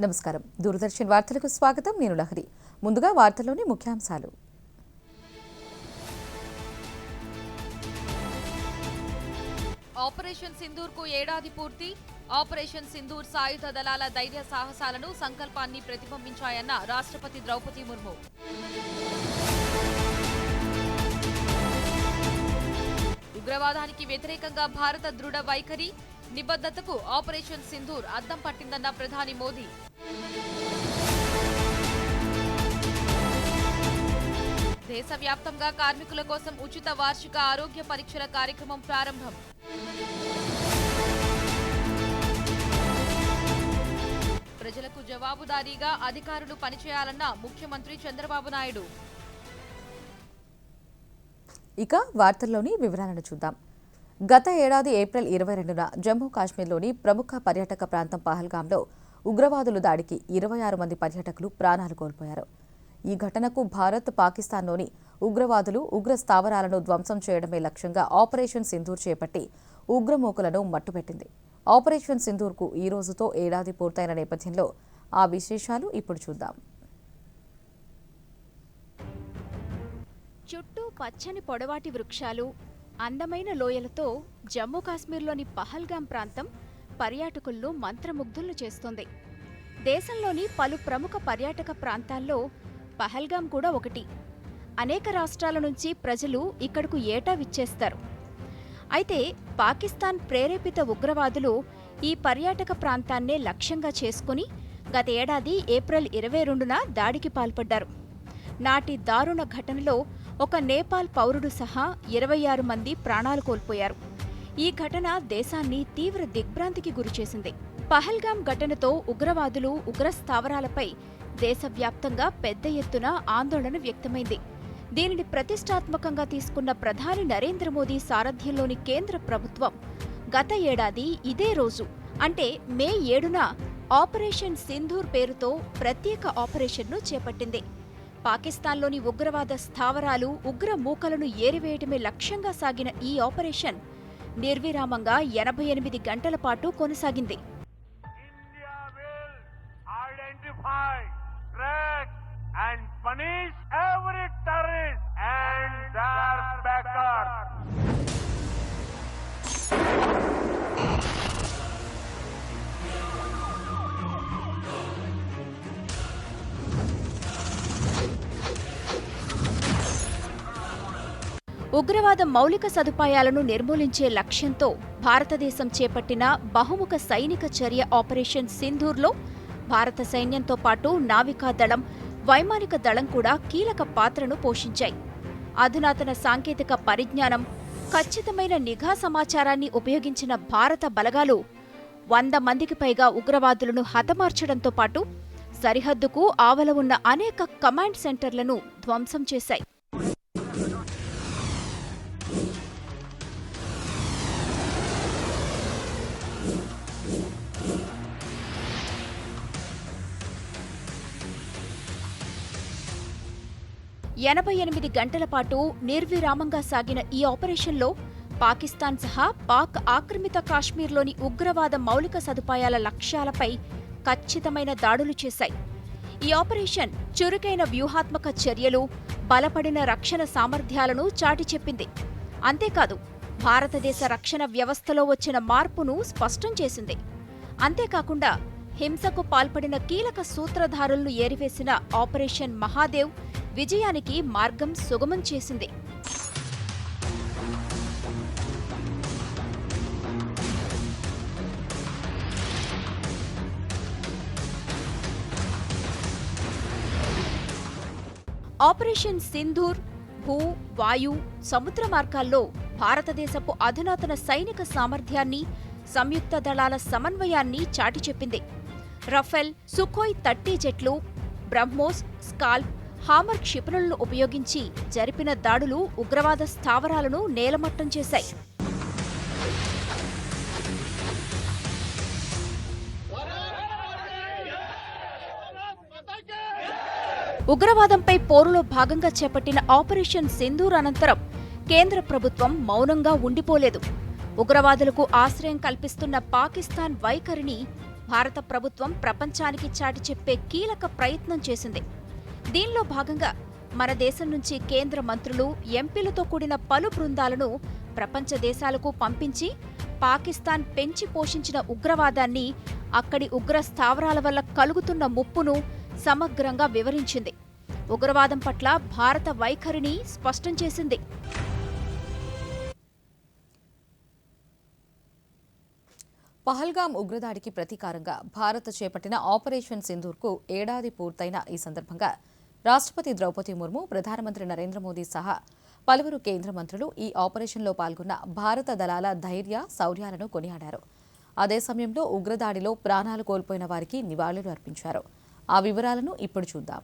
నమస్కారం. దూరదర్శన్ వార్తలకు స్వాగతం. నేను లహరి. ముందుగా వార్తల్లోని ముఖ్యాంశాలు. ఆపరేషన్ సింధూర్ కు ఏడాది పూర్తి. ఆపరేషన్ సింధూర్ సాయుధ దళాల ధైర్య సాహసాలను, సంకల్పాన్ని ప్రతిబింబించాయన్న రాష్ట్రపతి ద్రౌపది ముర్ము. ఉగ్రవాదానికి వ్యతిరేకంగా భారత దృఢ వైఖరి, నిబద్ధతకు ఆపరేషన్ సింధూర్ అద్దం పట్టిందన్న ప్రధాని మోదీ. దేశవ్యాప్తంగా కార్మికుల కోసం ఉచిత వార్షిక ఆరోగ్య పరీక్షల కార్యక్రమం ప్రారంభం. ప్రజలకు జవాబుదారీగా అధికారులు పనిచేయాలన్న ముఖ్యమంత్రి చంద్రబాబు నాయుడు. ఇక వార్తల్లోని వివరాలను చూద్దాం. గత ఏడాది ఏప్రిల్ 22న జమ్మూ కాశ్మీర్లోని ప్రముఖ పర్యాటక ప్రాంతం పహల్గాంలో ఉగ్రవాదుల దాడికి 26 మంది పర్యాటకులు ప్రాణాలు కోల్పోయారు. ఈ ఘటనకు భారత్, పాకిస్తాన్లోని ఉగ్రవాదులు ఉగ్ర స్థావరాలను ధ్వంసం చేయడమే లక్ష్యంగా ఆపరేషన్ సింధూర్ చేపట్టి ఉగ్రమూకలను మట్టుపెట్టింది. ఆపరేషన్ సింధూర్కు ఈ రోజుతో ఏడాది పూర్తయిన నేపథ్యంలో ఆ విశేషాలు ఇప్పుడు చూద్దాం. చుట్టూ పచ్చని పొడవాటి వృక్షాలు, అందమైన లోయలతో జమ్మూ కాశ్మీర్లోని పహల్గాం ప్రాంతం పర్యాటకులను మంత్రముగ్ధులను చేస్తోంది. దేశంలోని పలు ప్రముఖ పర్యాటక ప్రాంతాల్లో పహల్గాం కూడా ఒకటి. అనేక రాష్ట్రాల నుంచి ప్రజలు ఇక్కడకు ఏటా విచ్చేస్తారు. అయితే పాకిస్తాన్ ప్రేరేపిత ఉగ్రవాదులు ఈ పర్యాటక ప్రాంతాన్నే లక్ష్యంగా చేసుకుని గత ఏడాది ఏప్రిల్ 22న దాడికి పాల్పడ్డారు. నాటి దారుణ ఘటనలో ఒక నేపాల్ పౌరుడు సహా 26 మంది ప్రాణాలు కోల్పోయారు. ఈ ఘటన దేశాన్ని తీవ్ర దిగ్భ్రాంతికి గురిచేసింది. పహల్గాం ఘటనతో ఉగ్రవాదులు, ఉగ్ర స్థావరాలపై దేశవ్యాప్తంగా పెద్ద ఎత్తున ఆందోళన వ్యక్తమైంది. దీనిని ప్రతిష్టాత్మకంగా తీసుకున్న ప్రధాని నరేంద్ర మోదీ సారథ్యంలోని కేంద్ర ప్రభుత్వం గత ఏడాది ఇదే రోజు అంటే మే 7న ఆపరేషన్ సింధూర్ పేరుతో ప్రత్యేక ఆపరేషన్ను చేపట్టింది. పాకిస్తాన్లోని ఉగ్రవాద స్థావరాలు, ఉగ్ర మూకలను ఏరివేయటమే లక్ష్యంగా సాగిన ఈ ఆపరేషన్ నిర్విరామంగా 88 గంటల పాటు కొనసాగింది. ఉగ్రవాద మౌలిక సదుపాయాలను నిర్మూలించే లక్ష్యంతో భారతదేశం చేపట్టిన బహుముఖ సైనిక చర్య ఆపరేషన్ సింధూర్లో భారత సైన్యంతో పాటు నావికాదళం, వైమానిక దళం కూడా కీలక పాత్రను పోషించాయి. అధునాతన సాంకేతిక పరిజ్ఞానం, ఖచ్చితమైన నిఘా సమాచారాన్ని ఉపయోగించిన భారత బలగాలు 100 మందికి పైగా ఉగ్రవాదులను హతమార్చడంతో పాటు సరిహద్దుకు ఆవల ఉన్న అనేక కమాండ్ సెంటర్లను ధ్వంసం చేశాయి. ఎనభై 88 గంటల పాటు నిర్విరామంగా సాగిన ఈ ఆపరేషన్లో పాకిస్తాన్ సహా పాక్ ఆక్రమిత కాశ్మీర్లోని ఉగ్రవాద మౌలిక సదుపాయాల లక్ష్యాలపై ఖచ్చితమైన దాడులు చేశాయి. ఈ ఆపరేషన్ చురుకైన వ్యూహాత్మక చర్యలు, బలపడిన రక్షణ సామర్థ్యాలను చాటి చెప్పింది. అంతేకాదు, భారతదేశ రక్షణ వ్యవస్థలో వచ్చిన మార్పును స్పష్టం చేసింది. అంతేకాకుండా హింసకు పాల్పడిన కీలక సూత్రధారులను ఏరివేసిన ఆపరేషన్ మహాదేవ్ విజయానికి మార్గం సుగమం చేసింది. ఆపరేషన్ సింధూర్ భూ, వాయు, సముద్ర మార్గాల్లో భారతదేశపు అధునాతన సైనిక సామర్థ్యాన్ని, సంయుక్త దళాల సమన్వయాన్ని చాటి చెప్పింది. రఫెల్, సుఖోయ్ 30 జెట్లు, బ్రహ్మోస్, స్కాల్ప్, హామర్ క్షిపణులను ఉపయోగించి జరిపిన దాడులు ఉగ్రవాద స్థావరాలను నేలమట్టం చేశాయి. ఉగ్రవాదంపై పోరులో భాగంగా చేపట్టిన ఆపరేషన్ సింధూర్ అనంతరం కేంద్ర ప్రభుత్వం మౌనంగా ఉండిపోలేదు. ఉగ్రవాదులకు ఆశ్రయం కల్పిస్తున్న పాకిస్తాన్ వైఖరిని భారత ప్రభుత్వం ప్రపంచానికి చాటి చెప్పే కీలక ప్రయత్నం చేసింది. దీనిలో భాగంగా మన దేశం నుంచి కేంద్ర మంత్రులు, ఎంపీలతో కూడిన పలు బృందాలను ప్రపంచ దేశాలకు పంపించి పాకిస్తాన్ పెంచి పోషించిన ఉగ్రవాదాన్ని, అక్కడి ఉగ్ర స్థావరాల వల్ల కలుగుతున్న ముప్పును సమగ్రంగా వివరించింది. ఉగ్రవాదం పట్ల భారత వైఖరిని స్పష్టం చేసింది. పహల్గామ్ ఉగ్రదాడికి ప్రతీకారంగా భారత్ చేపట్టిన ఆపరేషన్ సింధూర్కు ఏడాది పూర్తయిన ఈ సందర్భంగా రాష్ట్రపతి ద్రౌపది ముర్ము, ప్రధానమంత్రి నరేంద్ర మోదీ సహా పలువురు కేంద్ర మంత్రులు ఈ ఆపరేషన్లో పాల్గొన్న భారత దళాల ధైర్య, శౌర్యాలను కొనియాడారు. అదే సమయంలో ఉగ్రదాడిలో ప్రాణాలు కోల్పోయిన వారికి నివాళులు అర్పించారు. ఆ వివరాలను ఇప్పుడు చూద్దాం.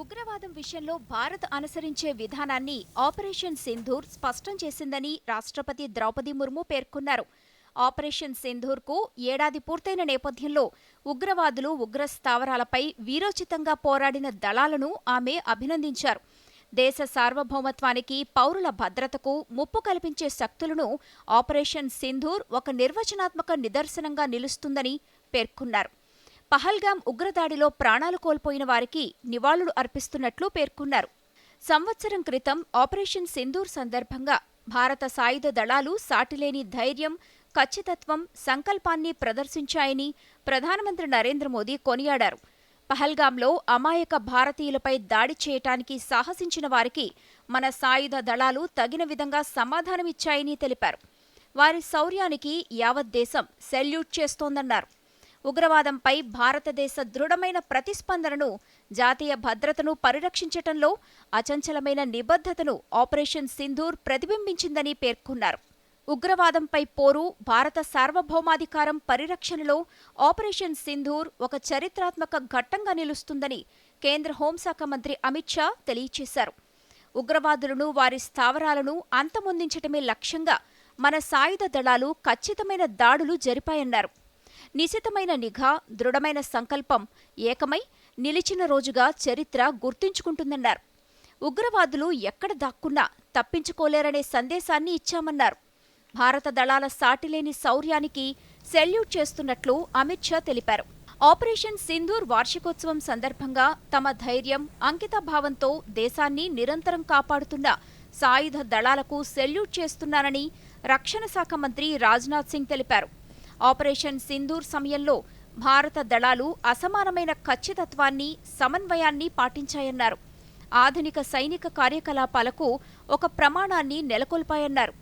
ఉగ్రవాదం విషయంలో భారత్ అనుసరించే విధానాన్ని ఆపరేషన్ సింధూర్ స్పష్టం చేసిందని రాష్ట్రపతి ద్రౌపది ముర్ము పేర్కొన్నారు. ఆపరేషన్ సింధూర్కు ఏడాది పూర్తయిన నేపథ్యంలో ఉగ్రవాదులు, ఉగ్ర స్థావరాలపై వీరోచితంగా పోరాడిన దళాలను ఆమె అభినందించారు. దేశ సార్వభౌమత్వానికి, పౌరుల భద్రతకు ముప్పు కల్పించే శక్తులను ఆపరేషన్ సింధూర్ ఒక నిర్వచనాత్మక నిదర్శనంగా నిలుస్తుందని పేర్కొన్నారు. పహల్గామ్ ఉగ్రదాడిలో ప్రాణాలు కోల్పోయిన వారికి నివాళులు అర్పిస్తున్నట్లు పేర్కొన్నారు. సంవత్సరం క్రితం ఆపరేషన్ సింధూర్ సందర్భంగా భారత సాయుధ దళాలు సాటిలేని ధైర్యం, ఖచ్చితత్వం, సంకల్పాన్ని ప్రదర్శించాయని ప్రధానమంత్రి నరేంద్ర మోదీ కొనియాడారు. పహల్గాంలో అమాయక భారతీయులపై దాడి చేయటానికి సాహసించిన వారికి మన సాయుధ దళాలు తగిన విధంగా సమాధానమిచ్చాయని తెలిపారు. వారి శౌర్యానికి యావత్ దేశం సెల్యూట్ చేస్తోందన్నారు. ఉగ్రవాదంపై భారతదేశ దృఢమైన ప్రతిస్పందనను, జాతీయ భద్రతను పరిరక్షించటంలో అచంచలమైన నిబద్ధతను ఆపరేషన్ సింధూర్ ప్రతిబింబించిందని పేర్కొన్నారు. ఉగ్రవాదంపై పోరు, భారత సార్వభౌమాధికారం పరిరక్షణలో ఆపరేషన్ సింధూర్ ఒక చరిత్రాత్మక ఘట్టంగా నిలుస్తుందని కేంద్ర హోంశాఖ మంత్రి అమిత్ షా తెలియచేశారు. ఉగ్రవాదులను, వారి స్థావరాలను అంతమొందించటమే లక్ష్యంగా మన సాయుధ దళాలు ఖచ్చితమైన దాడులు జరిపాయన్నారు. నిశితమైన నిఘా, దృఢమైన సంకల్పం ఏకమై నిలిచిన రోజుగా చరిత్ర గుర్తుంచుకుంటుందన్నారు. ఉగ్రవాదులు ఎక్కడ దాక్కున్నా తప్పించుకోలేరనే సందేశాన్ని ఇచ్చామన్నారు. భారత దళాల సాటిలేని శౌర్యానికి సెల్యూట్ చేస్తున్నట్లు అమిత్ షా తెలిపారు. ఆపరేషన్ సింధూర్ వార్షికోత్సవం సందర్భంగా తమ ధైర్యం, అంకితభావంతో దేశాన్ని నిరంతరం కాపాడుతున్న సాయుధ దళాలకు సెల్యూట్ చేస్తున్నానని రక్షణ శాఖ మంత్రి రాజ్నాథ్ సింగ్ తెలిపారు. ఆపరేషన్ సింధూర్ సమయంలో భారత దళాలు అసమానమైన ఖచ్చితత్వాన్ని, సమన్వయాన్ని పాటించాయన్నారు. ఆధునిక సైనిక కార్యకలాపాలకు ఒక ప్రమాణాన్ని నెలకొల్పాయన్నారు.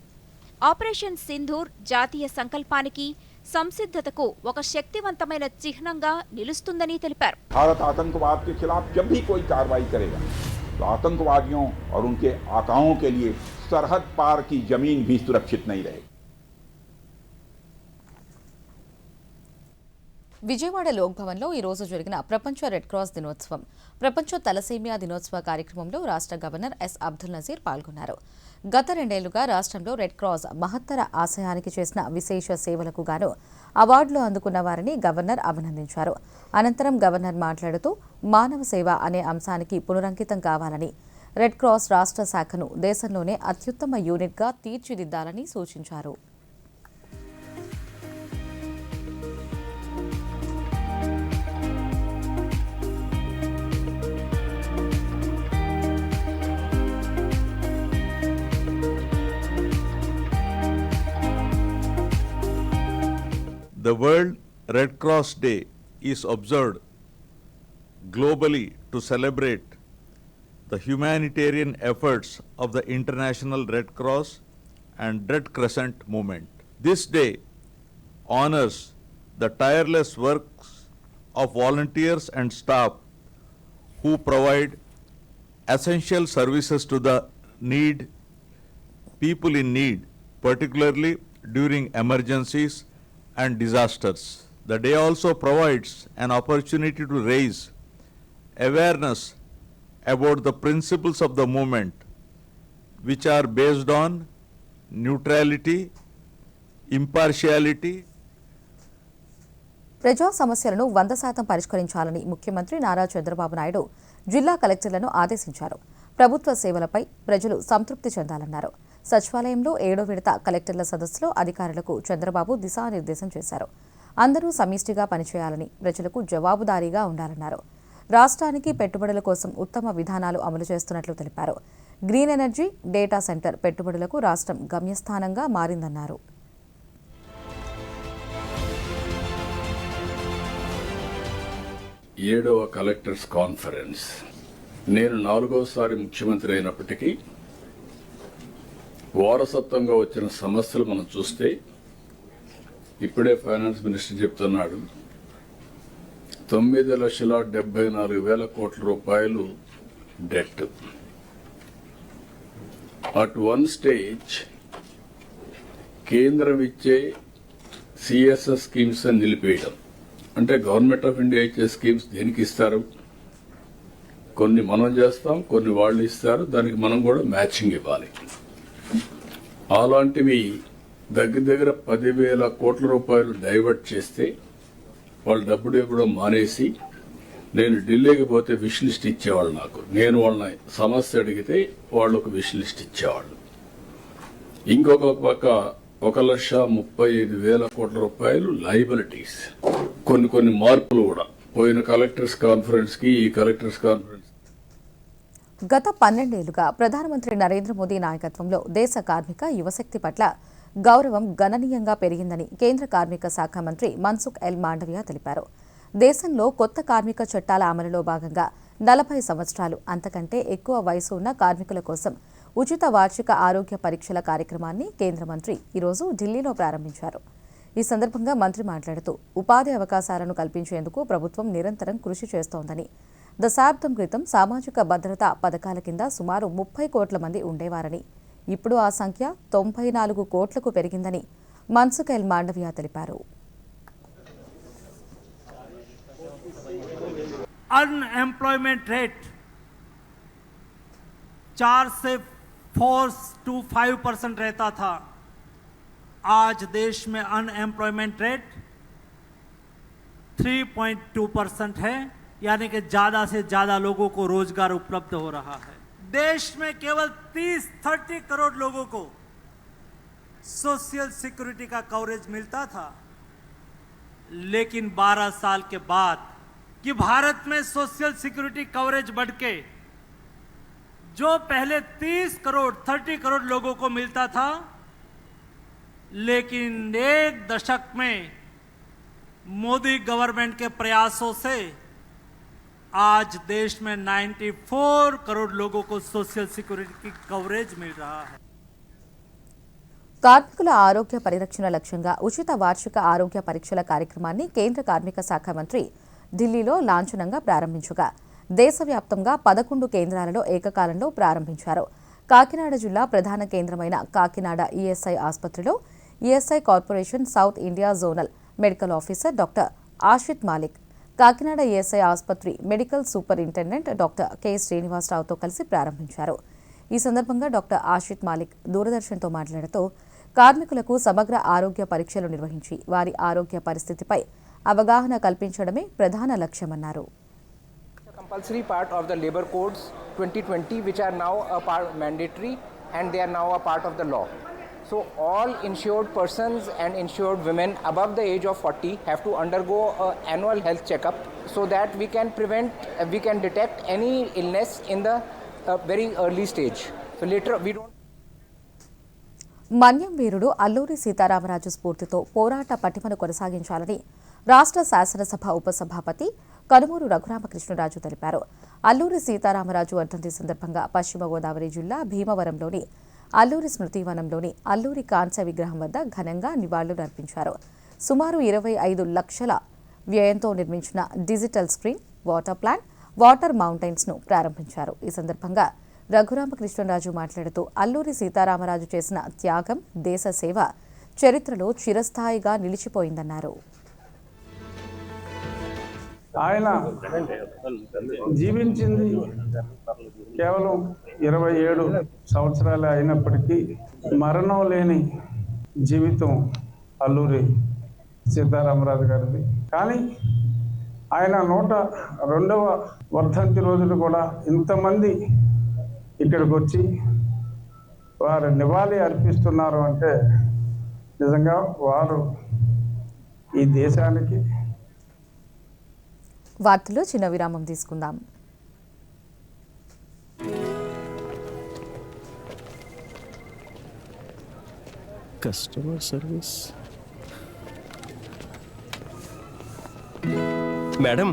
ఆపరేషన్ సింధూర్ జాతీయ సంకల్పానికి, సంసిద్ధతకు ఒక శక్తివంతమైన చిహ్నంగా నిలుస్తుందని తెలిపారు. भारत आतंकवाद के खिलाफ जब भी कोई कार्रवाई करेगा तो आतंकवादियों और उनके आकाओं के लिए सरहद पार की जमीन भी सुरक्षित नहीं रहेगी. విజయవాడ లోక్ భవన్లో ఈ రోజు జరిగిన ప్రపంచ రెడ్ క్రాస్ దినోత్సవం, ప్రపంచ తలసేమియా దినోత్సవ కార్యక్రమంలో రాష్ట్ర గవర్నర్ ఎస్ అబ్దుల్ నజీర్ పాల్గొన్నారు. గత 2 ఏళ్లుగా రాష్ట్రంలో రెడ్ క్రాస్ మహత్తర ఆశయానికి చేసిన విశేష సేవలకు గాను అవార్డులు అందుకున్న వారిని గవర్నర్ అభినందించారు. అనంతరం గవర్నర్ మాట్లాడుతూ మానవ సేవ అనే అంశానికి పునరంకితం కావాలని, రెడ్ క్రాస్ రాష్ట్ర శాఖను దేశంలోనే అత్యుత్తమ యూనిట్గా తీర్చిదిద్దాలని సూచించారు. The World Red Cross Day is observed globally to celebrate the humanitarian efforts of the International Red Cross and Red Crescent movement. This day honors the tireless works of volunteers and staff who provide essential services to the people in need, particularly during emergencies and disasters. The day also provides an opportunity to raise awareness about the principles of the movement, which are based on neutrality, impartiality. ప్రజా సమస్యలను 100% పరిష్కరించాలని ముఖ్యమంత్రి నారా చంద్రబాబు నాయుడు జిల్లా కలెక్టర్లను ఆదేశించారు. ప్రభుత్వ సేవలపై ప్రజలు సంతృప్తి చెందాలన్నారు. సచివాలయంలో 7వ విడత కలెక్టర్ల సదస్సులో అధికారులకు చంద్రబాబు దిశానిర్దేశం చేశారు. అందరూ సమిష్టిగా పనిచేయాలని, ప్రజలకు జవాబుదారీగా ఉండాలన్నారు. రాష్ట్రానికి పెట్టుబడుల కోసం ఉత్తమ విధానాలు అమలు చేస్తున్నట్లు తెలిపారు. గ్రీన్ ఎనర్జీ, డేటా సెంటర్ పెట్టుబడులకు రాష్ట్రం గమ్యస్థానంగా మారిందన్నారు. ఏడవ కలెక్టర్స్ కాన్ఫరెన్స్. నేను 4వసారి ముఖ్యమంత్రి అయినప్పటికీ వారసత్వంగా వచ్చిన సమస్యలు మనం చూస్తే, ఇప్పుడే ఫైనాన్స్ మినిస్టర్ చెప్తున్నాడు, 9,74,000 కోట్ల రూపాయలు డెట్. అట్ వన్ స్టేజ్ కేంద్రం ఇచ్చే సిఎస్ఎస్ స్కీమ్స్ అని నిలిపేయడం. అంటే గవర్నమెంట్ ఆఫ్ ఇండియా ఇచ్చే స్కీమ్స్ దేనికి ఇస్తారు? కొన్ని మనం చేస్తాం, కొన్ని వాళ్ళు ఇస్తారు, దానికి మనం కూడా మ్యాచింగ్ ఇవ్వాలి. అలాంటివి దగ్గర 10,000 కోట్ల రూపాయలు డైవర్ట్ చేస్తే వాళ్ళు డబ్బులు ఇవ్వడం మానేసి, నేను ఢిల్లీకి పోతే విష్ లిస్ట్ ఇచ్చేవాళ్ళు. నేను వాళ్ళని సమస్య అడిగితే వాళ్ళు ఒక విష్ లిస్ట్ ఇచ్చేవాళ్ళు. ఇంకొక పక్క 1,35,000 కోట్ల రూపాయలు లయబిలిటీస్. కొన్ని మార్పులు కూడా పోయిన కలెక్టర్స్ కాన్ఫరెన్స్ కి ఈ కలెక్టర్స్ కాన్ఫరెన్స్. గత 12 ఏళ్లుగా ప్రధానమంత్రి నరేంద్ర మోదీ నాయకత్వంలో దేశ కార్మిక యువశక్తి పట్ల గౌరవం గణనీయంగా పెరిగిందని కేంద్ర కార్మిక శాఖ మంత్రి మన్సుఖ్ ఎల్ మాండవియా తెలిపారు. దేశంలో కొత్త కార్మిక చట్టాల అమలులో భాగంగా 40 సంవత్సరాలు అంతకంటే ఎక్కువ వయసు ఉన్న కార్మికుల కోసం ఉచిత వార్షిక ఆరోగ్య పరీక్షల కార్యక్రమాన్ని కేంద్ర మంత్రి ఈరోజు ఢిల్లీలో ప్రారంభించారు. ఈ సందర్భంగా మంత్రి మాట్లాడుతూ, ఉపాధి అవకాశాలను కల్పించేందుకు ప్రభుత్వం నిరంతరం కృషి చేస్తోందని, దశాబ్దం క్రితం సామాజిక భద్రతా పథకాల కింద సుమారు 30 కోట్ల మంది ఉండేవారని, ఇప్పుడు ఆ సంఖ్య 94 కోట్లకు పెరిగిందని మన్సుఖ్ ఎల్ మాండవియా తెలిపారు. अनएम्प्लॉयमेंट रेट 4 से 4 to 5% रहता था. आज देश में अनएम्प्लॉयमेंट रेट 3.2% है, यानी कि ज़्यादा से ज़्यादा लोगों को रोजगार उपलब्ध हो रहा है. देश में केवल 30-30 करोड़ लोगों को सोशल सिक्योरिटी का कवरेज मिलता था, लेकिन 12 साल के बाद कि भारत में सोशल सिक्योरिटी कवरेज बढ़ के जो पहले 30 करोड़ लोगों को मिलता था, लेकिन एक दशक में मोदी गवर्नमेंट के प्रयासों से आज देश में 94 करोड़ लोगों को सोशल सिक्योरिटी की कवरेज मिल रहा है. కార్మికుల ఆరోగ్య పరిరక్షణ లక్ష్యంగా ఉచిత వార్షిక ఆరోగ్య పరీక్షల కార్యక్రమాన్ని కేంద్ర కార్మిక శాఖ మంత్రి ఢిల్లీలో లాంఛనంగా ప్రారంభించగా, దేశవ్యాప్తంగా 11 కేంద్రాలలో ఏకకాలంలో ప్రారంభించారు. కాకినాడ జిల్లా ప్రధాన కేంద్రమైన కాకినాడ ఈఎస్ఐ ఆసుపత్రిలో ESI corporation south India zonal medical officer doctor Ashit Malik, Kakinada ESI ఆసుపత్రి మెడికల్ సూపరింటెండెంట్ డాక్టర్ కె శ్రీనివాసరావుతో కలిసి ప్రారంభించారు. ఈ సందర్భంగా డాక్టర్ ఆషిత్ మాలిక్ దూరదర్శన్తో మాట్లాడుతూ, కార్మికులకు సమగ్ర ఆరోగ్య పరీక్షలు నిర్వహించి వారి ఆరోగ్య పరిస్థితిపై అవగాహన కల్పించడమే ప్రధాన లక్ష్యమన్నారు. Compulsory part of the labor codes 2020, which are now a part mandatory and they are now a part of the law. So all insured persons and insured women above the age of 40 have to undergo an annual health checkup so that we can detect any illness in the very early stage. So later we don't. మన్యం వీరుడు అల్లూరి సీతారామరాజు స్ఫూర్తితో పోరాట పటిమను కొనసాగించాలని రాష్ట్ర శాసనసభ ఉపసభాపతి కనుమూరు రఘురామకృష్ణరాజు తెలిపారు. అల్లూరి సీతారామరాజు వర్ధంతి సందర్భంగా పశ్చిమ గోదావరి జిల్లా భీమవరంలోని అల్లూరి స్మృతివనంలోని అల్లూరి కాంస్య విగ్రహం వద్ద ఘనంగా నివాళులర్పించారు. సుమారు 25 లక్షల వ్యయంతో నిర్మించిన digital screen, water plant, water మౌంటైన్స్ను ప్రారంభించారు. ఈ సందర్భంగా రఘురామకృష్ణరాజు మాట్లాడుతూ, అల్లూరి సీతారామరాజు చేసిన త్యాగం, దేశ సేవ చరిత్రలో చిరస్థాయిగా నిలిచిపోయిందన్నారు. ఆయన జీవించింది కేవలం 27 సంవత్సరాలే అయినప్పటికీ మరణం లేని జీవితం అల్లూరి సీతారామరాజు గారిది. కానీ ఆయన 102వ వర్ధంతి రోజున కూడా ఇంతమంది ఇక్కడికి వచ్చి వారు నివాళి అర్పిస్తున్నారు అంటే నిజంగా వారు ఈ దేశానికి. వార్తల్లో చిన్న విరామం తీసుకుందాం. Customer service. మేడం,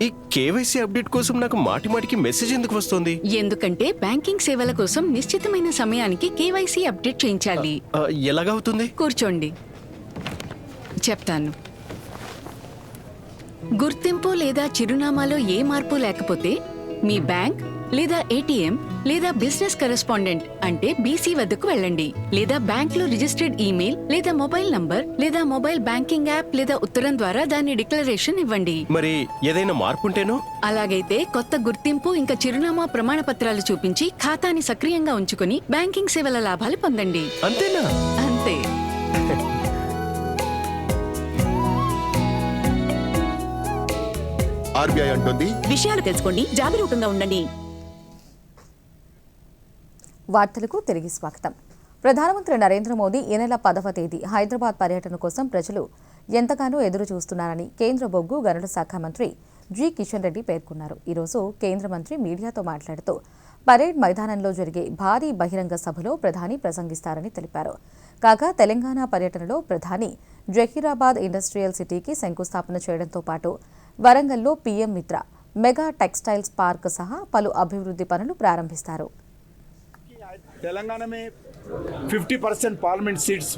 ఈ కేవైసీ అప్డేట్ కోసం నాకు మాటిమాటికి మెసేజ్ ఎందుకు వస్తుంది? ఎందుకంటే బ్యాంకింగ్ సేవల కోసం నిశ్చితమైన సమయానికి కేవైసీ అప్డేట్ చేయించాలి. ఎలాగవుతుంది? కూర్చోండి, చెప్తాను. గుర్తింపు లేదా చిరునామాలో ఏ మార్పు లేకపోతే మీ బ్యాంక్ లేదా ఏటీఎం లేదా బిజినెస్ కరెస్పాండెంట్ అంటే బీసీ వద్దకు వెళ్ళండి. లేదా బ్యాంక్ లో రిజిస్టర్డ్ ఈమెయిల్ లేదా మొబైల్ నంబర్ లేదా మొబైల్ బ్యాంకింగ్ యాప్ లేదా ఉత్తరం ద్వారా దాని డిక్లరేషన్ ఇవ్వండి. మరి ఏదైనా మార్పు ఉంటేనో? అలాగైతే కొత్త గుర్తింపు ఇంకా చిరునామా ప్రమాణ పత్రాలు చూపించి ఖాతాని సక్రియంగా ఉంచుకుని బ్యాంకింగ్ సేవల లాభాలు పొందండి. అంతేనా? అంతే. ఆర్బీఐ అంటుంది, విషయాలు తెలుసుకోండి, జాగరూకంగా ఉండండి. వార్తలకు తిరిగి స్వాగతం. ప్రధానమంత్రి నరేంద్ర మోదీ ఈ నెల 10వ తేదీ హైదరాబాద్ పర్యటన కోసం ప్రజలు ఎంతగానో ఎదురు చూస్తున్నారని కేంద్ర బొగ్గు గనుల శాఖ మంత్రి జి కిషన్ రెడ్డి పేర్కొన్నారు. ఈరోజు కేంద్ర మంత్రి మీడియాతో మాట్లాడుతూ పరేడ్ మైదానంలో జరిగే భారీ బహిరంగ సభలో ప్రధాని ప్రసంగిస్తారని తెలిపారు. కాగా తెలంగాణ పర్యటనలో ప్రధాని జహీరాబాద్ ఇండస్ట్రియల్ సిటీకి శంకుస్థాపన చేయడంతో పాటు వరంగల్లో పీఎం మిత్ర మెగా టెక్స్టైల్స్ పార్క్ సహా పలు అభివృద్ధి పనులు ప్రారంభిస్తారు. तेलंगाना में 50% पार्लियामेंट सीट्स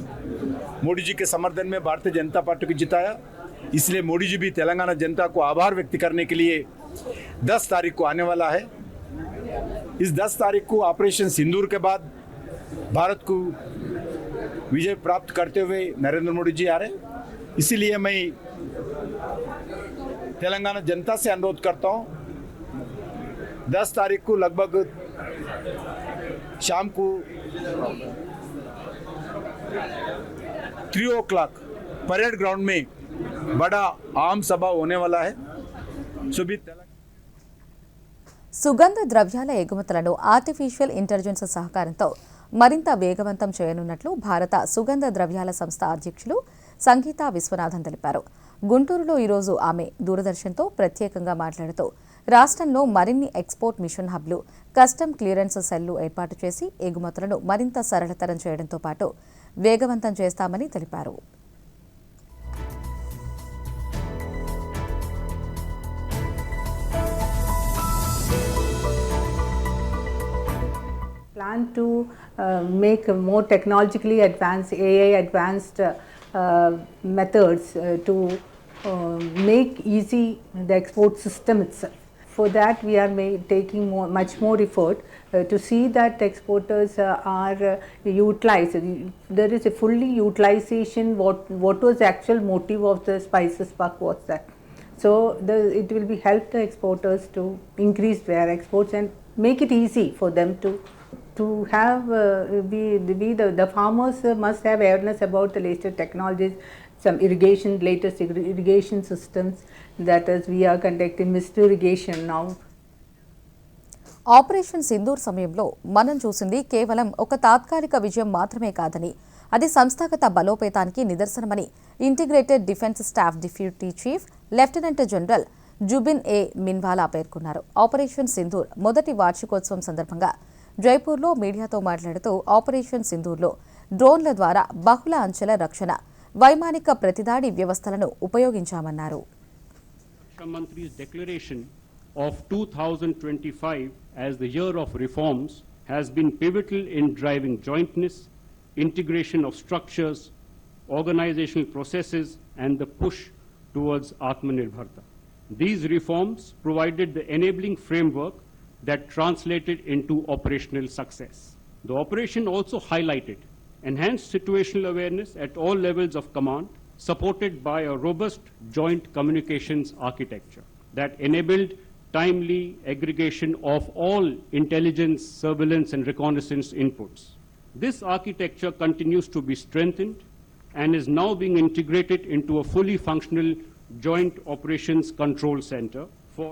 मोदी जी के समर्थन में भारतीय जनता पार्टी को जिताया. इसलिए मोदी जी भी तेलंगाना जनता को आभार व्यक्त करने के लिए 10 तारीख को आने वाला है. इस 10 तारीख को ऑपरेशन सिंदूर के बाद भारत को विजय प्राप्त करते हुए नरेंद्र मोदी जी आ रहे. इसीलिए मैं तेलंगाना जनता से अनुरोध करता हूँ, 10 तारीख को लगभग शाम को 3 o'clock परेड ग्राउंड में बड़ा आम सभा होने वाला है. సుగంధ ద్రవ్యాల ఎగుమతులను ఆర్టిఫిషియల్ ఇంటెలిజెన్స్ సహకారంతో మరింత వేగవంతం చేయనున్నట్లు భారత సుగంధ ద్రవ్యాల సంస్థ అధ్యక్షులు సంగీత విశ్వనాథన్ తెలిపారు. గుంటూరులో ఈరోజు ఆమె దూరదర్శన్తో ప్రత్యేకంగా మాట్లాడుతూ రాష్ట్రంలో మరిన్ని ఎక్స్పోర్ట్ మిషన్ హబ్లు, కస్టమ్ క్లియరెన్స్ సెల్లు ఏర్పాటు చేసి ఎగుమతులను మరింత సరళతరం చేయడంతో పాటు వేగవంతం చేస్తామని తెలిపారు. Plan to make more technologically advanced, AI advanced methods to make easy the export system itself. For that, we are taking much more effort to see that exporters are utilized. There is a fully utilization. What was the actual motive of the spices park was that. So it will be help the exporters to increase their exports and make it easy for them to have the farmers must have awareness about the latest technologies, some latest irrigation systems. That is, we are conducting mist irrigation now. Operation Sindoor సమయంలో మనం చూసింది కేవలం ఒక తాత్కాలిక విజయం మాత్రమే కాదని, అది సంస్థాగత బలోపేతానికి నిదర్శనమని integrated defence staff deputy chief lieutenant general Zubin A Minwala పేర్కొన్నారు. ఆపరేషన్ సింధూర్ మొదటి వార్షికోత్సవం సందర్భంగా జైపూర్లో మీడియాతో మాట్లాడుతూ ఆపరేషన్ సింధూర్లో డ్రోన్ల ద్వారా బహుళ అంచెల రక్షణ, వైమానిక ప్రతిదాడి వ్యవస్థలను ఉపయోగించామన్నారు. Mantri's declaration of 2025 as the year of reforms has been pivotal in driving jointness, integration of structures, organizational processes and the push towards Atmanirbharta. These reforms provided the enabling framework that translated into operational success. The operation also highlighted enhanced situational awareness at all levels of command, supported by a robust joint communications architecture that enabled timely aggregation of all intelligence, surveillance and reconnaissance inputs. This architecture continues to be strengthened and is now being integrated into a fully functional joint operations control center for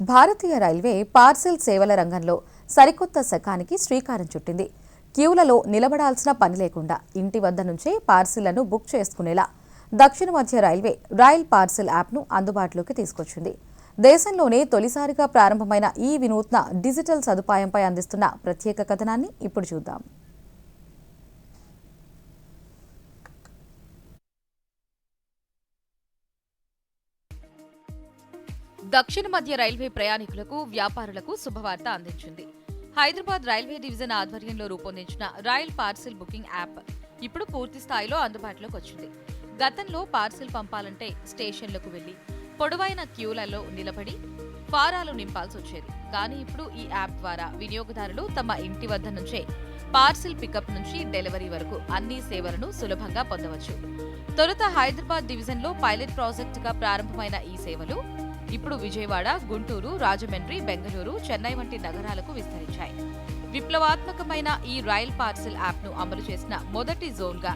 Bharatiya railway parcel సేవల రంగంలో సరికొత్త శకానికి శ్రీకారం చుట్టింది. క్యూలలో నిలబడాల్సిన పని లేకుండా ఇంటి వద్ద నుంచే పార్సిళ్లను బుక్ చేసుకునేలా దక్షిణ మధ్య రైల్వే రైల్ పార్సిల్ యాప్ను అందుబాటులోకి తీసుకొచ్చింది. దేశంలోనే తొలిసారిగా ప్రారంభమైన ఈ వినూత్న డిజిటల్ సదుపాయంపై అందిస్తున్న ప్రత్యేక కథనాన్ని ఇప్పుడు చూద్దాం. దక్షిణ మధ్య రైల్వే ప్రయాణికులకు, వ్యాపారులకు శుభవార్త అందించింది. హైదరాబాద్ రైల్వే డివిజన్ ఆధ్వర్యంలో రూపొందించిన రైల్ పార్సిల్ బుకింగ్ యాప్ ఇప్పుడు పూర్తి స్థాయిలో అందుబాటులోకి వచ్చింది. గతంలో పార్సిల్ పంపాలంటే స్టేషన్లకు వెళ్లి పొడవైన క్యూలలో నిలబడి ఫారాలు నింపాల్సి వచ్చేది. కానీ ఇప్పుడు ఈ యాప్ ద్వారా వినియోగదారులు తమ ఇంటి వద్ద నుంచే పార్సిల్ పికప్ నుంచి డెలివరీ వరకు అన్ని సేవలను సులభంగా పొందవచ్చు. తొలుత హైదరాబాద్ డివిజన్లో పైలట్ ప్రాజెక్టుగా ప్రారంభమైన ఈ సేవలు ఇప్పుడు విజయవాడ, గుంటూరు, రాజమండ్రి, బెంగళూరు, చెన్నై వంటి నగరాలకు విస్తరించాయి. విప్లవాత్మకమైన ఈ రైల్ పార్సిల్ యాప్ను అమలు చేసిన మొదటి జోన్గా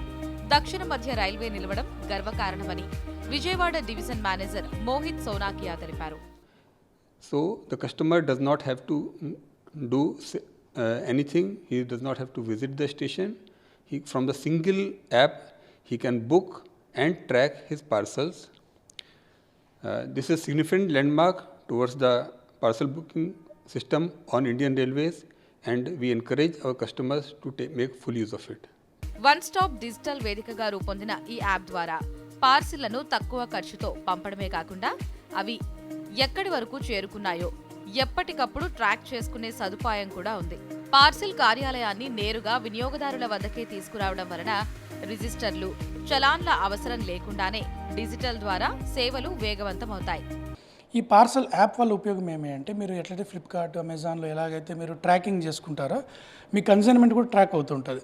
దక్షిణ మధ్య రైల్వే నిలవడం గర్వకారణమని విజయవాడ డివిజన్ మేనేజర్ మోహిత్ సోనాకియా తెలిపారు. So the customer does not have to do anything. He does not have to visit the station. From the single app, he can book and track his parcels. This is a significant landmark towards the parcel booking system on Indian Railways, and we encourage our customers to make full use of it. One stop digital వేదికగా రూపొందిన ఈ app ద్వారా పార్సిళ్లను తక్కువ ఖర్చుతో పంపడమే కాకుండా అవి ఎక్కడి వరకు చేరుకున్నాయో ఎప్పటికప్పుడు ట్రాక్ చేసుకునే సదుపాయం కూడా ఉంది. పార్సిల్ కార్యాలయాన్ని నేరుగా వినియోగదారుల వద్దకే తీసుకురావడం వలన రిజిస్టర్లు, చలాన్ల అవసరం లేకుండానే డిజిటల్ ద్వారా సేవలు వేగవంతమవుతాయి. ఈ పార్సల్ యాప్ వల్ల ఉపయోగం ఏమి అంటే, మీరు ఎట్లయితే ఫ్లిప్కార్ట్, అమెజాన్లో ఎలాగైతే మీరు ట్రాకింగ్ చేసుకుంటారో మీ కన్సైన్మెంట్ కూడా ట్రాక్ అవుతుంటుంది.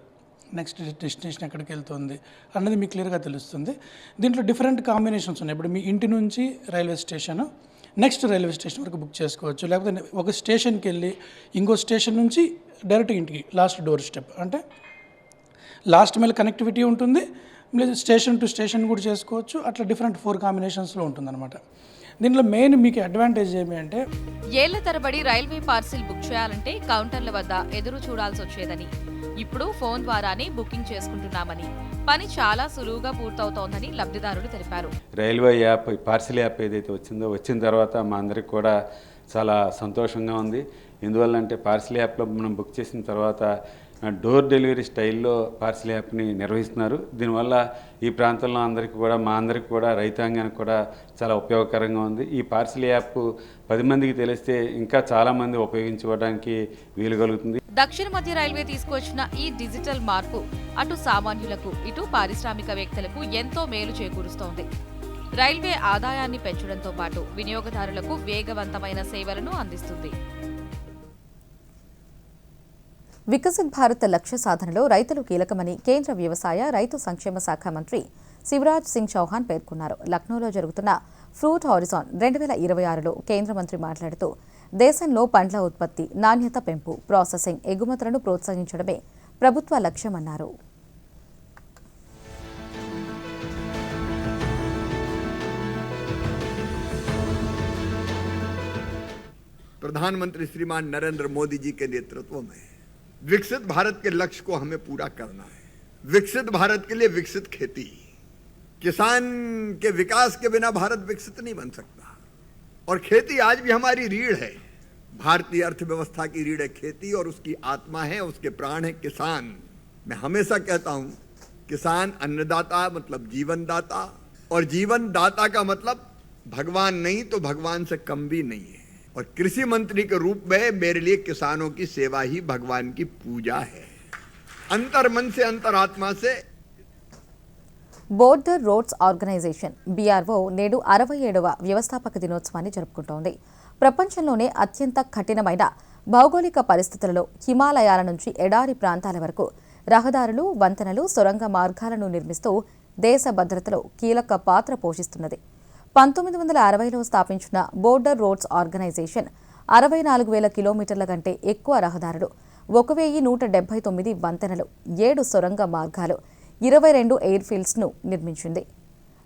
నెక్స్ట్ డెస్టినేషన్ ఎక్కడికి వెళ్తుంది అన్నది మీకు క్లియర్గా తెలుస్తుంది. దీంట్లో డిఫరెంట్ కాంబినేషన్స్ ఉన్నాయి. ఇప్పుడు మీ ఇంటి నుంచి railway station, next railway station వరకు బుక్ చేసుకోవచ్చు. లేకపోతే ఒక స్టేషన్కి వెళ్ళి ఇంకో స్టేషన్ నుంచి డైరెక్ట్ ఇంటికి లాస్ట్ డోర్ స్టెప్, అంటే లాస్ట్ మైల్ కనెక్టివిటీ ఉంటుంది. స్టేషన్ టు స్టేషన్ కూడా చేసుకోవచ్చు. అట్లా డిఫరెంట్ 4 కాంబినేషన్స్లో ఉంటుందన్నమాట. దీంట్లో మెయిన్ మీకు అడ్వాంటేజ్ ఏమి అంటే, ఏళ్ల తరబడి రైల్వే పార్సిల్ బుక్ చేయాలంటే కౌంటర్ల వద్ద ఎదురు చూడాల్సి వచ్చేదని, ఇప్పుడు ఫోన్ ద్వారానే బుకింగ్ చేసుకుంటున్నామని, పని చాలా సులువుగా పూర్తవుతోందని లబ్ధిదారులు తెలిపారు. రైల్వే యాప్, పార్సిల్ యాప్ ఏదైతే వచ్చిన తర్వాత మా అందరికి కూడా చాలా సంతోషంగా ఉంది. ఎందువల్లంటే పార్సిల్ యాప్లో మనం బుక్ చేసిన తర్వాత డోర్ డెలివరీ స్టైల్లో పార్సిల్ యాప్ని నిర్వహిస్తున్నారు. దీనివల్ల ఈ ప్రాంతంలో అందరికీ కూడా, మా అందరికీ కూడా, రైతాంగానికి కూడా చాలా ఉపయోగకరంగా ఉంది. ఈ పార్సిల్ యాప్ 10 మందికి తెలిస్తే ఇంకా చాలామంది ఉపయోగించుకోవడానికి వీలు కలుగుతుంది. దక్షిణ మధ్య రైల్వే తీసుకువచ్చిన ఈ డిజిటల్ మార్పు అటు సామాన్యులకు, ఇటు పారిశ్రామికవేత్తలకు ఎంతో మేలు చేకూరుస్తోంది. రైల్వే ఆదాయాన్ని పెంచడంతో పాటు వినియోగదారులకు వేగవంతమైన సేవలను అందిస్తుంది. వికసిత్ భారత్ లక్ష్య సాధనలో రైతులు కీలకమని కేంద్ర వ్యవసాయ, రైతు సంక్షేమ శాఖ మంత్రి శివరాజ్ సింగ్ చౌహాన్ పేర్కొన్నారు. లక్నోలో జరుగుతున్న ఫ్రూట్ హారిజాన్ 2026లో కేంద్ర మంత్రి మాట్లాడుతూ, దేశంలో పండ్ల ఉత్పత్తి, నాణ్యత పెంపు, ప్రాసెసింగ్, ఎగుమతులను ప్రోత్సహించడమే ప్రభుత్వ లక్ష్యమన్నారు. प्रधानमंत्री श्रीमान नरेंद्र मोदी जी के नेतृत्व में विकसित भारत के लक्ष्य को हमें पूरा करना है। विकसित भारत के लिए विकसित खेती, किसान के विकास के बिना भारत विकसित नहीं बन सकता। और खेती आज भी हमारी रीढ़ है, भारतीय अर्थव्यवस्था की रीढ़ है खेती, और उसकी आत्मा है, उसके प्राण है किसान। मैं हमेशा कहता हूं, किसान अन्नदाता मतलब जीवनदाता, और जीवनदाता का मतलब भगवान नहीं तो भगवान से कम भी नहीं है। और कृषि मंत्री के रूप में मेरे लिए किसानों की सेवा ही भगवान की पूजा है। अंतर्मन से, अंतरात्मा से। బోర్డర్ రోడ్స్ ఆర్గనైజేషన్ BRO నేడు 67వ వ్యవస్థాపక దినోత్సవాన్ని జరుపుకుంటోంది. ప్రపంచంలోనే అత్యంత కఠినమైన భౌగోళిక పరిస్థితులలో హిమాలయాల నుంచి ఎడారి ప్రాంతాల వరకు రహదారులు, వంతెనలు, సొరంగ మార్గాలను నిర్మిస్తూ దేశ భద్రతలో కీలక పాత్ర పోషిస్తున్నది. 1960లో స్థాపించిన బోర్డర్ రోడ్స్ ఆర్గనైజేషన్ 64,000 కిలోమీటర్ల కంటే ఎక్కువ రహదారులు, 1,179 వంతెనలు, 7 సొరంగ మార్గాలు, 22 ఎయిర్ ఫీల్డ్స్ను నిర్మించింది.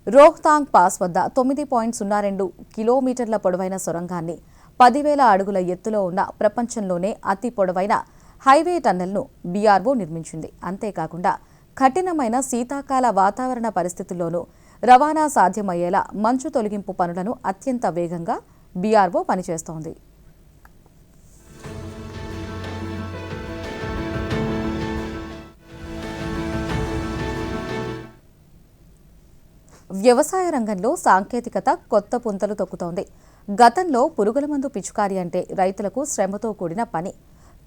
రోహ్తాంగ్ పాస్ వద్ద 9.02 కిలోమీటర్ల పొడవైన సొరంగాన్ని 10,000 అడుగుల ఎత్తులో ఉన్న ప్రపంచంలోనే అతి పొడవైన హైవే టన్నెల్ను బీఆర్ఓ నిర్మించింది. అంతేకాకుండా కఠినమైన శీతాకాల వాతావరణ పరిస్థితుల్లోనూ రవాణా సాధ్యమయ్యేలా మంచు తొలగింపు పనులను అత్యంత వేగంగా బీఆర్ఓ పనిచేస్తోంది. వ్యవసాయ రంగంలో సాంకేతికత కొత్త పుంతలు తొక్కుతోంది. గతంలో పురుగుల మందు పిచికారీ అంటే రైతులకు శ్రమతో కూడిన పని.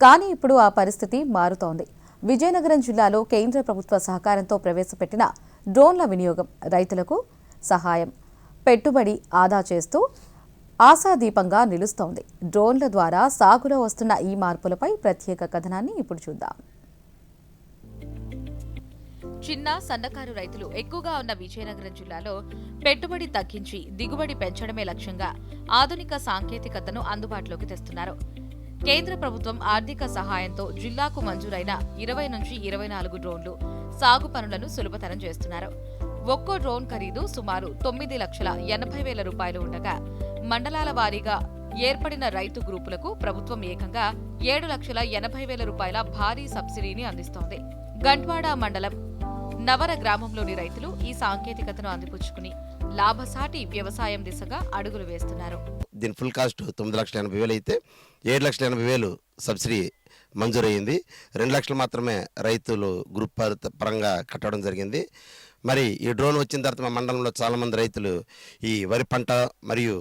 కానీ ఇప్పుడు ఆ పరిస్థితి మారుతోంది. విజయనగరం జిల్లాలో కేంద్ర ప్రభుత్వ సహకారంతో ప్రవేశపెట్టిన డ్రోన్ల వినియోగం రైతులకు సహాయం, పెట్టుబడి ఆదా చేస్తూ ఆశాదీపంగా నిలుస్తోంది. డ్రోన్ల ద్వారా సాగులో వస్తున్న ఈ మార్పులపై ప్రత్యేక కథనాన్ని ఇప్పుడు చూద్దాం. చిన్న సన్నకారు రైతులు ఎక్కువగా ఉన్న విజయనగరం జిల్లాలో పెట్టుబడి తగ్గించి దిగుబడి పెంచడమే లక్ష్యంగా ఆధునిక సాంకేతికతను అందుబాటులోకి తెస్తున్నారు. కేంద్ర ప్రభుత్వం ఆర్థిక సహాయంతో జిల్లాకు మంజూరైన 20 నుంచి 24 డ్రోన్లు సాగు పనులను సులభతరం చేస్తున్నారు. ఒక్కో డ్రోన్ ఖరీదు సుమారు 9,80,000 రూపాయలు ఉండగా మండలాల వారీగా ఏర్పడిన రైతు గ్రూపులకు ప్రభుత్వం ఏకంగా 7,80,000 రూపాయల భారీ సబ్సిడీని అందిస్తోంది. గంట్వాడ మండలం నవర గ్రామంలోని రైతులు ఈ సాంకేతికతను అందిపుచ్చుకుని లాభసాటి వ్యవసాయం దిశగా అడుగులు వేస్తున్నారు. దీని ఫుల్ కాస్ట్ 9,80,000 అయితే 7,80,000 సబ్సిడీ మంజూరయ్యింది. 2 లక్షలు మాత్రమే రైతులు గ్రూప్ పరంగా కట్టడం జరిగింది. మరి ఈ డ్రోన్ వచ్చిన తర్వాత మా మండలంలో చాలామంది రైతులు ఈ వరి పంట మరియు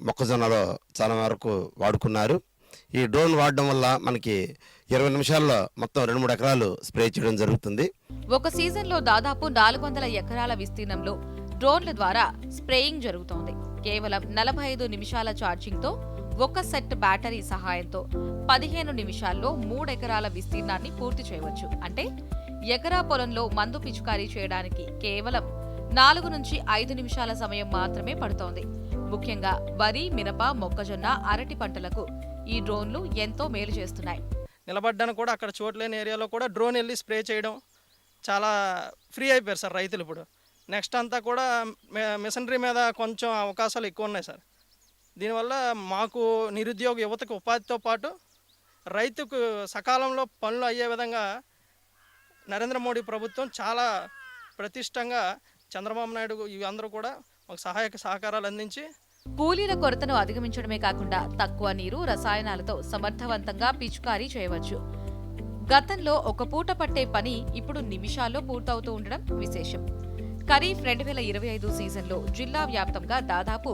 మొక్కజొన్నలో చాలా వరకు వాడుకున్నారు. ఈ డ్రోన్ వాడడం వల్ల మనకి 20 నిమిషాల్లో మొత్తం 2-3 ఎకరాలు స్ప్రే చేయడం జరుగుతుంది. ఒక సీజన్లో దాదాపు 400 ఎకరాల విస్తీర్ణంలో డ్రోన్ల ద్వారా స్ప్రేయింగ్ జరుగుతోంది. కేవలం 45 నిమిషాల ఛార్జింగ్తో ఒక సెట్ బ్యాటరీ సహాయంతో 15 నిమిషాల్లో 3 ఎకరాల విస్తీర్ణాన్ని పూర్తి చేయవచ్చు. అంటే ఎకరా పొలంలో మందు పిచికారీ చేయడానికి కేవలం 4 నుంచి 5 నిమిషాల సమయం మాత్రమే పడుతోంది. ముఖ్యంగా వరి, మినప, మొక్కజొన్న, అరటి పంటలకు ఈ డ్రోన్లు ఎంతో మేలు చేస్తున్నాయి. నిలబడ్డానికి కూడా అక్కడ చోట్లేని ఏరియాలో కూడా డ్రోన్ వెళ్ళి స్ప్రే చేయడం చాలా ఫ్రీ అయిపోయారు సార్ రైతులు. ఇప్పుడు నెక్స్ట్ అంతా కూడా మిషనరీ మీద కొంచెం అవకాశాలు ఎక్కువ ఉన్నాయి సార్. దీనివల్ల మాకు నిరుద్యోగ యువతకు ఉపాధితో పాటు రైతుకు సకాలంలో పనులు అయ్యే విధంగా నరేంద్ర మోడీ ప్రభుత్వం చాలా ప్రతిష్టంగా చంద్రబాబు నాయుడు ఇవి అందరూ కూడా ఒక సహాయక సహకారాలు అందించి కూలీల కొరతను అధిగమించడమే కాకుండా తక్కువ నీరు, రసాయనాలతో సమర్థవంతంగా పిచికారీ చేయవచ్చు. గతంలో ఒక పూట పట్టే పని ఇప్పుడు నిమిషాల్లో పూర్తవుతూ ఉండడం విశేషం. ఖరీఫ్ 2025 సీజన్లో జిల్లా వ్యాప్తంగా దాదాపు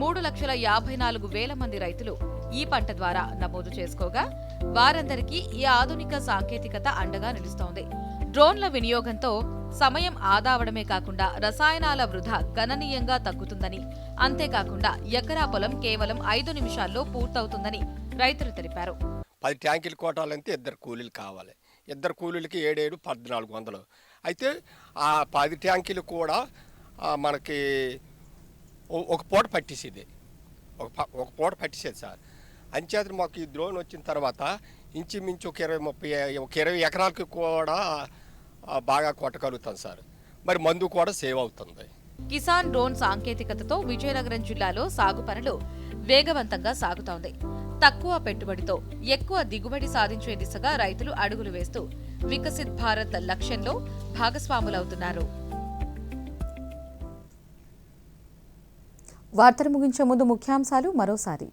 3,54,000 మంది రైతులు ఈ పంట ద్వారా నమోదు చేసుకోగా వారందరికీ ఈ ఆధునిక సాంకేతికత అండగా నిలుస్తోంది. డ్రోన్ల వినియోగంతో సమయం ఆదా అవడమే కాకుండా రసాయనాల వృధా గణనీయంగా తగ్గుతుందని, అంతేకాకుండా ఎకరా పొలం కేవలం 5 నిమిషాల్లో పూర్తవుతుందని రైతులు తెలిపారు. 10 ట్యాంకులు కొట్టాలంటే 2 కూలీలు కావాలి. 2 కూలీలకి 7,400. అయితే ఆ 10 ట్యాంకులు కూడా మనకి ఒక పూట పట్టేసేది, ఒక పూట పట్టేసేది సార్. అంచేత మాకు ఈ డ్రోన్ వచ్చిన తర్వాత ఇంచుమించు ఒక 20 ఎకరాలకి కూడా బాగా కొట్టగలుగుతాం సార్. మరి మందు కూడా సేవ్ అవుతుంది. కిసాన్ డ్రోన్ సాంకేతికతతో విజయనగరం జిల్లాలో సాగు పనులు వేగవంతంగా సాగుతోంది. తక్కువ పెట్టుబడితో ఎక్కువ దిగుబడి సాధించే దిశగా రైతులు అడుగులు వేస్తూ వికసిత్ భారత్ లక్ష్యంలో భాగస్వాములవుతున్నారు. వార్తలు ముగించే ముందు ముఖ్యాంశాలు మరోసారి.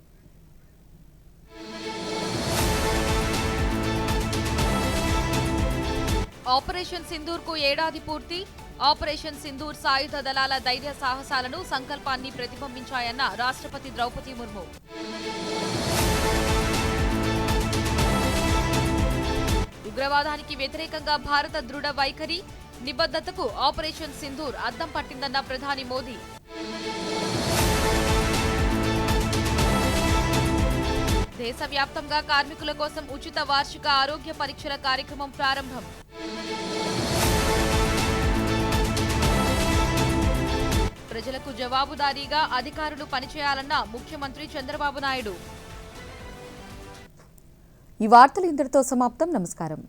ఆపరేషన్ సింధూర్కు ఏడాది పూర్తి. ఆపరేషన్ సింధూర్ సాయుధ దళాల ధైర్య సాహసాలను, సంకల్పాన్ని ప్రతిబింబించాయన్న రాష్ట్రపతి ద్రౌపది ముర్ము. ఉగ్రవాదానికి వ్యతిరేకంగా భారత దృఢ వైఖరి, నిబద్ధతకు ఆపరేషన్ సింధూర్ అద్దం పట్టిందన్న ప్రధాని మోదీ. దేశవ్యాప్తంగా కార్మికుల కోసం ఉచిత వార్షిక ఆరోగ్య పరీక్షల కార్యక్రమం ప్రారంభం. ప్రజలకు జవాబుదారీగా అధికారులు పనిచేయాలన్న ముఖ్యమంత్రి చంద్రబాబు నాయుడు. ఈ వార్తలు ఇంతటితో సమాప్తం. నమస్కారం.